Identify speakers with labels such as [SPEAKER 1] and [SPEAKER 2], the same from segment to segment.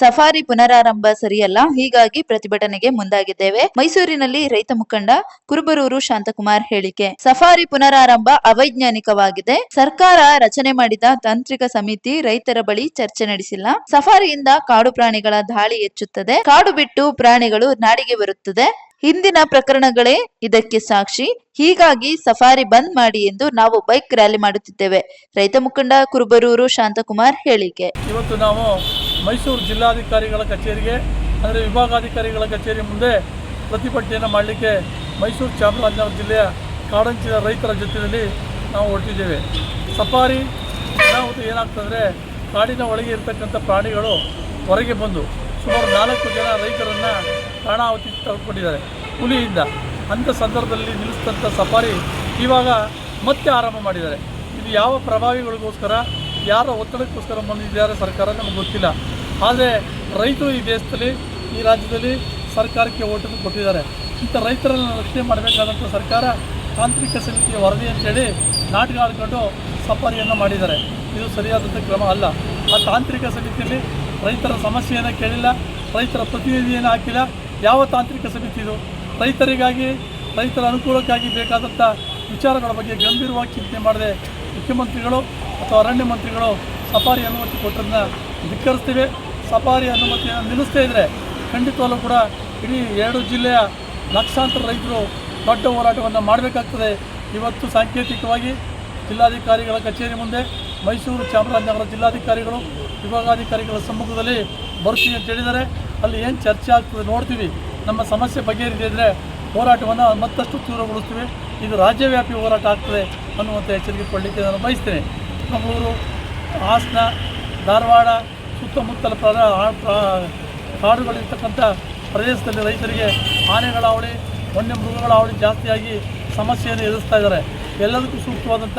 [SPEAKER 1] Safari ಪುನರಾರಂಭ ಸರಿಯಲ್ಲ, ಹೀಗಾಗಿ ಪ್ರತಿಭಟನೆಗೆ ಮುಂದಾಗಿದ್ದೇವೆ. ಮೈಸೂರಿನಲ್ಲಿ ರೈತ ಮುಖಂಡ ಕುರುಬರೂರು ಶಾಂತಕುಮಾರ್ ಹೇಳಿಕೆ. ಸಫಾರಿ ಪುನರಾರಂಭ ಅವೈಜ್ಞಾನಿಕವಾಗಿದೆ. ಸರ್ಕಾರ ರಚನೆ ಮಾಡಿದ ತಾಂತ್ರಿಕ ಸಮಿತಿ ರೈತರ ಬಳಿ ಚರ್ಚೆ ನಡೆಸಿಲ್ಲ. ಸಫಾರಿಯಿಂದ ಕಾಡು ಪ್ರಾಣಿಗಳ ದಾಳಿ ಹೆಚ್ಚುತ್ತದೆ. ಕಾಡು ಬಿಟ್ಟು ಪ್ರಾಣಿಗಳು ನಾಡಿಗೆ ಬರುತ್ತದೆ. ಹಿಂದಿನ ಪ್ರಕರಣಗಳೇ ಇದಕ್ಕೆ ಸಾಕ್ಷಿ. ಹೀಗಾಗಿ ಸಫಾರಿ ಬಂದ್ ಮಾಡಿ ಎಂದು ನಾವು ಬೈಕ್ ರ್ಯಾಲಿ ಮಾಡುತ್ತಿದ್ದೇವೆ. ರೈತ ಮುಖಂಡ ಕುರುಬರೂರು ಶಾಂತಕುಮಾರ್ ಹೇಳಿಕೆ.
[SPEAKER 2] ಇವತ್ತು ನಾವು ಮೈಸೂರು ಜಿಲ್ಲಾಧಿಕಾರಿಗಳ ಕಚೇರಿಗೆ ಅಂದರೆ ವಿಭಾಗಾಧಿಕಾರಿಗಳ ಕಚೇರಿ ಮುಂದೆ ಪ್ರತಿಭಟನೆಯನ್ನು ಮಾಡಲಿಕ್ಕೆ ಮೈಸೂರು ಚಾಮರಾಜನಗರ ಜಿಲ್ಲೆಯ ಕಾಡಂಚಿನ ರೈತರ ಜೊತೆಯಲ್ಲಿ ನಾವು ಹೊರಟಿದ್ದೇವೆ. ಸಫಾರಿ ಅನಾಹುತ ಏನಾಗ್ತಂದರೆ ಕಾಡಿನ ಒಳಗೆ ಇರತಕ್ಕಂಥ ಪ್ರಾಣಿಗಳು ಹೊರಗೆ ಬಂದು ಸುಮಾರು 4 ಜನ ರೈತರನ್ನು ಪ್ರಾಣಾಹುತಿ ತೆಗೆದುಕೊಂಡಿದ್ದಾರೆ ಹುಲಿಯಿಂದ. ಅಂಥ ಸಂದರ್ಭದಲ್ಲಿ ನಿಲ್ಲಿಸಿದಂಥ ಸಫಾರಿ ಇವಾಗ ಮತ್ತೆ ಆರಂಭ ಮಾಡಿದ್ದಾರೆ. ಇದು ಯಾವ ಪ್ರಭಾವಿಗಳಿಗೋಸ್ಕರ, ಯಾರ ಒತ್ತಡಕ್ಕೋಸ್ಕರ ಬಂದಿದ್ದಾರೆ ಸರ್ಕಾರ ನಮಗೆ ಗೊತ್ತಿಲ್ಲ. ಆದರೆ ರೈತರು ಈ ದೇಶದಲ್ಲಿ, ಈ ರಾಜ್ಯದಲ್ಲಿ ಸರ್ಕಾರಕ್ಕೆ ಓಟನ್ನು ಕೊಟ್ಟಿದ್ದಾರೆ. ಇಂಥ ರೈತರನ್ನು ರಕ್ಷಣೆ ಮಾಡಬೇಕಾದಂಥ ಸರ್ಕಾರ ತಾಂತ್ರಿಕ ಸಮಿತಿಯ ವರದಿ ಅಂತೇಳಿ ನಾಟಕ ಆಡ್ಕೊಂಡು ಸಫಾರಿಯನ್ನು ಮಾಡಿದ್ದಾರೆ. ಇದು ಸರಿಯಾದಂಥ ಕ್ರಮ ಅಲ್ಲ. ಆ ತಾಂತ್ರಿಕ ಸಮಿತಿಯಲ್ಲಿ ರೈತರ ಸಮಸ್ಯೆಯನ್ನು ಕೇಳಿಲ್ಲ, ರೈತರ ಪ್ರತಿನಿಧಿಯನ್ನು ಹಾಕಿಲ್ಲ. ಯಾವ ತಾಂತ್ರಿಕ ಸಮಿತಿ ಇದು? ರೈತರಿಗಾಗಿ, ರೈತರ ಅನುಕೂಲಕ್ಕಾಗಿ ಬೇಕಾದಂಥ ವಿಚಾರಗಳ ಬಗ್ಗೆ ಗಂಭೀರವಾಗಿ ಚಿಂತನೆ ಮಾಡದೆ ಮುಖ್ಯಮಂತ್ರಿಗಳು ಅಥವಾ ಅರಣ್ಯ ಮಂತ್ರಿಗಳು ಸಫಾರಿ ಅನುಮತಿ ಕೊಟ್ಟರನ್ನ ಧಿಕ್ಕರಿಸ್ತೀವಿ. ಸಫಾರಿ ಅನುಮತಿಯನ್ನು ನಿಲ್ಲಿಸದೇ ಇದ್ದರೆ ಖಂಡಿತವಾಗಲೂ ಕೂಡ ಇಡೀ 2 ಜಿಲ್ಲೆಯ ಲಕ್ಷಾಂತರ ರೈತರು ದೊಡ್ಡ ಹೋರಾಟವನ್ನು ಮಾಡಬೇಕಾಗ್ತದೆ. ಇವತ್ತು ಸಾಂಕೇತಿಕವಾಗಿ ಜಿಲ್ಲಾಧಿಕಾರಿಗಳ ಕಚೇರಿ ಮುಂದೆ ಮೈಸೂರು ಚಾಮರಾಜನಗರ ಜಿಲ್ಲಾಧಿಕಾರಿಗಳು ವಿಭಾಗಾಧಿಕಾರಿಗಳ ಸಮ್ಮುಖದಲ್ಲಿ ಬರ್ತೀವಿ ಅಂತ ಹೇಳಿದ್ದಾರೆ. ಅಲ್ಲಿ ಏನು ಚರ್ಚೆ ಆಗ್ತದೆ ನೋಡ್ತೀವಿ. ನಮ್ಮ ಸಮಸ್ಯೆ ಬಗೆಹರಿದಿದ್ದರೆ ಹೋರಾಟವನ್ನು ಮತ್ತಷ್ಟು ತೀವ್ರಗೊಳಿಸ್ತೀವಿ. ಇದು ರಾಜ್ಯವ್ಯಾಪಿ ಹೋರಾಟ ಆಗ್ತದೆ ಅನ್ನುವಂಥ ಎಚ್ಚರಿಕೆ ಕೊಡಲಿಕ್ಕೆ ನಾನು ಬಯಸ್ತೇನೆ. ಮಂಗಳೂರು, ಹಾಸನ, ಧಾರವಾಡ ಸುತ್ತಮುತ್ತಲ ಕಾಡುಗಳಿರ್ತಕ್ಕಂಥ ಪ್ರದೇಶದಲ್ಲಿ ರೈತರಿಗೆ ಆನೆಗಳ ಹಾವಳಿ, ವನ್ಯ ಮೃಗಗಳ ಹಾವಳಿ ಜಾಸ್ತಿಯಾಗಿ ಸಮಸ್ಯೆಯನ್ನು ಎದುರಿಸ್ತಾ ಇದ್ದಾರೆ. ಎಲ್ಲದಕ್ಕೂ ಸೂಕ್ತವಾದಂಥ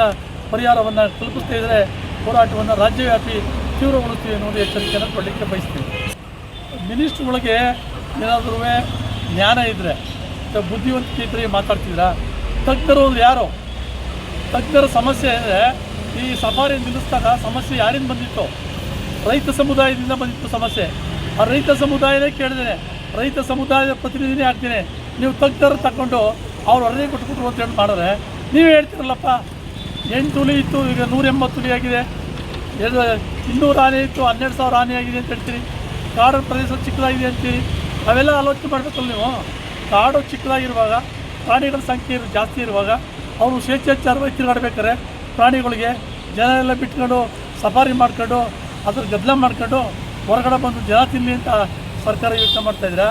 [SPEAKER 2] ಪರಿಹಾರವನ್ನು ಕಲ್ಪಿಸ್ತಾ ಇದ್ದರೆ ಹೋರಾಟವನ್ನು ರಾಜ್ಯವ್ಯಾಪಿ ತೀವ್ರಗೊಳಿಸ್ತೀವಿ ಅನ್ನೋದು ಎಚ್ಚರಿಕೆಯನ್ನು ಕೊಡಲಿಕ್ಕೆ ಬಯಸ್ತೀವಿ. ಮಿನಿಸ್ಟ್ರುಗಳಿಗೆ ಏನಾದರೂ ಜ್ಞಾನ ಇದ್ದರೆ, ಬುದ್ಧಿವಂತಿಕೆ ಇದ್ದರೆ ಮಾತಾಡ್ತಿದ್ರಾ? ತಜ್ಞರು ಯಾರು? ತಜ್ಞರ ಸಮಸ್ಯೆ ಇದೆ. ಈ ಸಫಾರಿ ನಿಲ್ಲಿಸಿದಾಗ ಸಮಸ್ಯೆ ಯಾರಿಂದ ಬಂದಿತ್ತು? ರೈತ ಸಮುದಾಯದಿಂದ ಬಂದಿತ್ತು ಸಮಸ್ಯೆ. ಆ ರೈತ ಸಮುದಾಯನೇ ಕೇಳಿದ್ದೇನೆ, ರೈತ ಸಮುದಾಯದ ಪ್ರತಿನಿಧಿನೇ ಆಗ್ತೀನಿ. ನೀವು ತಜ್ಞರು ತಗೊಂಡು ಅವ್ರು ವರದಿ ಕೊಟ್ಬಿಟ್ರು ಅಂತ ಹೇಳಿ ಮಾಡಿದ್ರೆ ನೀವೇ ಹೇಳ್ತಿರಲ್ಲಪ್ಪ, 8 ಹುಲಿ ಇತ್ತು, ಈಗ 180 ಹುಲಿ ಆಗಿದೆ. 200 ಆನೆ ಇತ್ತು, 12,000 ಆನೆ ಆಗಿದೆ ಅಂತ ಹೇಳ್ತೀರಿ. ಕಾಡು ಪ್ರದೇಶ ಚಿಕ್ಕದಾಗಿದೆ ಅಂತೀರಿ. ಅವೆಲ್ಲ ಆಲೋಚನೆ ಮಾಡಬೇಕಲ್ಲ ನೀವು. ಕಾಡು ಚಿಕ್ಕದಾಗಿರುವಾಗ, ಪ್ರಾಣಿಗಳ ಸಂಖ್ಯೆ ಜಾಸ್ತಿ ಇರುವಾಗ ಅವರು ಸ್ವೇಚ್ಛಾಚಾರವಾಗಿ ತಿರುಗಾಡ್ಬೇಕಾರೆ ಪ್ರಾಣಿಗಳಿಗೆ ಜನ ಎಲ್ಲ ಬಿಟ್ಕೊಂಡು ಸಫಾರಿ ಮಾಡ್ಕೊಂಡು ಅದ್ರ ಗದ್ದಲ ಮಾಡ್ಕೊಂಡು ಹೊರಗಡೆ ಬಂದು ಜನ ತಿನ್ನಲಿ ಅಂತ ಸರ್ಕಾರ ಯೋಚನೆ ಮಾಡ್ತಾಯಿದ್ದೀರಾ?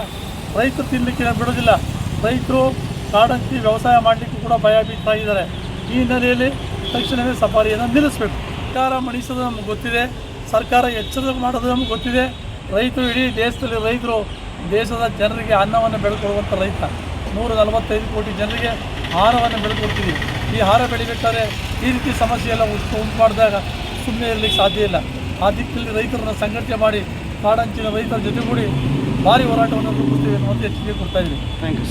[SPEAKER 2] ರೈತರು ತಿನ್ನಲಿಕ್ಕೆ ಬಿಡೋದಿಲ್ಲ. ರೈತರು ಕಾಡಂಚಿ ವ್ಯವಸಾಯ ಮಾಡಲಿಕ್ಕೂ ಕೂಡ ಭಯ ಬೀಳ್ತಾ ಇದ್ದಾರೆ. ಈ ಹಿನ್ನೆಲೆಯಲ್ಲಿ ತಕ್ಷಣವೇ ಸಫಾರಿಯನ್ನು ನಿಲ್ಲಿಸಬೇಕು. ಸರ್ಕಾರ ಮಣಿಸೋದು ನಮಗೆ ಗೊತ್ತಿದೆ, ಸರ್ಕಾರ ಎಚ್ಚರ ಮಾಡೋದು ನಮಗೆ ಗೊತ್ತಿದೆ. ರೈತರು, ಇಡೀ ದೇಶದಲ್ಲಿ ರೈತರು ದೇಶದ ಜನರಿಗೆ ಅನ್ನವನ್ನು ಬೆಳೆಕೊಡುವಂಥ ರೈತ. 145 ಕೋಟಿ ಜನರಿಗೆ ಆಹಾರವನ್ನು ಬೆಳೆಕೊಡ್ತೀವಿ. ಈ ಆಹಾರ ಬೆಳಿಬೇಕಾದ್ರೆ ಈ ರೀತಿ ಸಮಸ್ಯೆ ಎಲ್ಲ ಉಂಟು ಮಾಡಿದಾಗ ಸುಮ್ಮನೆ ಇರಲಿಕ್ಕೆ ಸಾಧ್ಯ ಇಲ್ಲ. ಆ ದಿಕ್ಕಲ್ಲಿ ರೈತರನ್ನು ಸಂಘಟನೆ ಮಾಡಿ ಕಾಡಂಚಿನ ರೈತರ ಜೊತೆಗೂಡಿ ಭಾರಿ ಹೋರಾಟವನ್ನು ರೂಪಿಸ್ತೀವಿ ಅನ್ನುವಂಥ ಎಚ್ಚರಿಕೆ ಕೊಡ್ತಾ ಇದ್ದೀವಿ.
[SPEAKER 3] Thank you.